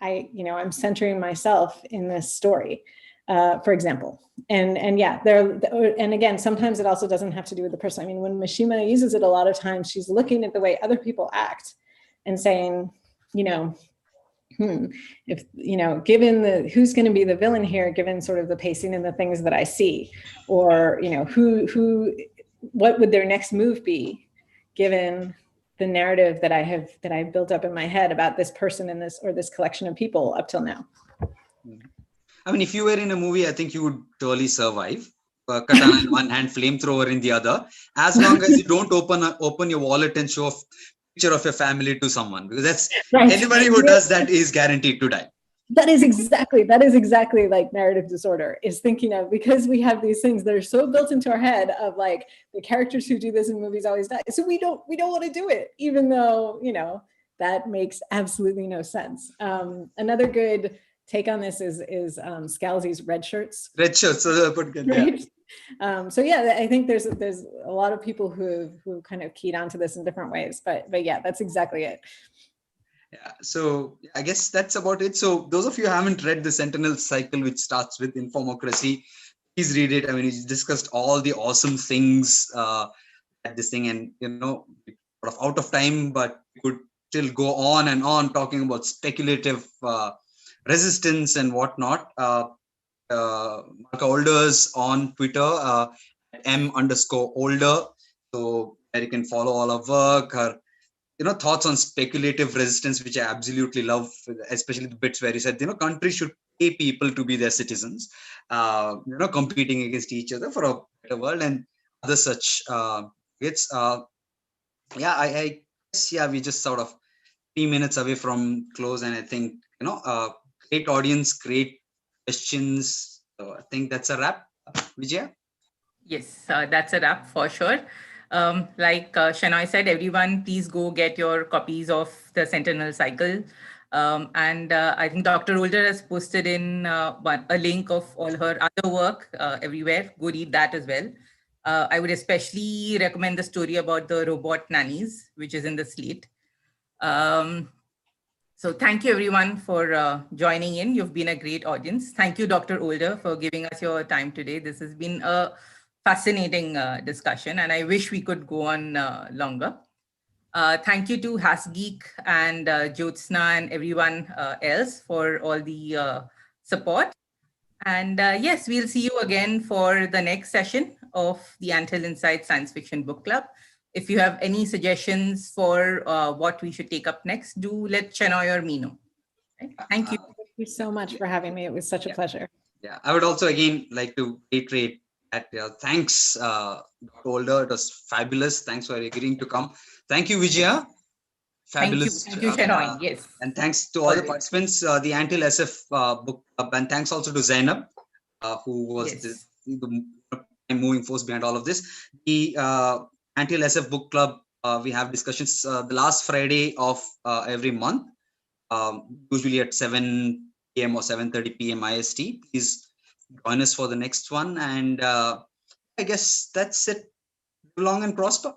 I'm centering myself in this story, for example. And yeah, and again, sometimes it also doesn't have to do with the person. I mean, when Mishima uses it a lot of times, she's looking at the way other people act and saying, if given who's going to be the villain here, given sort of the pacing and the things that I see, or what would their next move be, given the narrative that I've built up in my head about this person and this collection of people up till now. I mean, if you were in a movie, I think you would totally survive. Katana in one hand, flamethrower in the other, as long as you don't open your wallet and show a picture of your family to someone, because that's right. Anybody who does that is guaranteed to die. That is exactly like narrative disorder, is thinking of, because we have these things that are so built into our head of like the characters who do this in movies always die. So we don't want to do it, even though, you know, that makes absolutely no sense. Another good take on this is Scalzi's red shirts. Red shirts, so put good. Right? Yeah. So yeah, I think there's a lot of people who kind of keyed onto this in different ways, but yeah, that's exactly it. Yeah, so I guess that's about it. So those of you who haven't read the Sentinel Cycle, which starts with Infomocracy, please read it. I mean, he's discussed all the awesome things at this thing, and you know, sort of out of time, but we could still go on and on talking about speculative resistance and whatnot. Malka Older's on Twitter, @m_older. So there you can follow all our work, her, you know, thoughts on speculative resistance, which I absolutely love, especially the bits where he said, you know, countries should pay people to be their citizens, you know, competing against each other for a better world, and other such bits. Yeah, I guess, yeah, we just sort of 3 minutes away from close, and I think, you know, great audience, great questions. So I think that's a wrap. Vijaya? Yes, that's a wrap for sure. Like Shenoy said, everyone, please go get your copies of the Sentinel Cycle. And I think Dr. Older has posted in a link of all her other work everywhere. Go read that as well. I would especially recommend the story about the robot nannies, which is in the slate. So thank you everyone for joining in. You've been a great audience. Thank you, Dr. Older, for giving us your time today. This has been a fascinating discussion, and I wish we could go on longer. Thank you to Hasgeek and Jyotsna and everyone else for all the support. And yes, we'll see you again for the next session of the Untitled Insight Science Fiction Book Club. If you have any suggestions for what we should take up next, do let Shenoy or me know. Okay? Thank you. Thank you so much for having me. It was such a pleasure. Yeah, I would also again like to reiterate that thanks, Dr. Older. It was fabulous. Thanks for agreeing to come. Thank you, Vijaya. Fabulous. Thank you, Shenoy. Yes. And thanks to all the participants, the Untitled SF book club, and thanks also to Zainab, who was the moving force behind all of this. The Untitled SF book club, we have discussions the last Friday of every month, usually at 7 p.m. or 7:30 p.m. IST. Please join us for the next one. And I guess that's it. Long and prosper.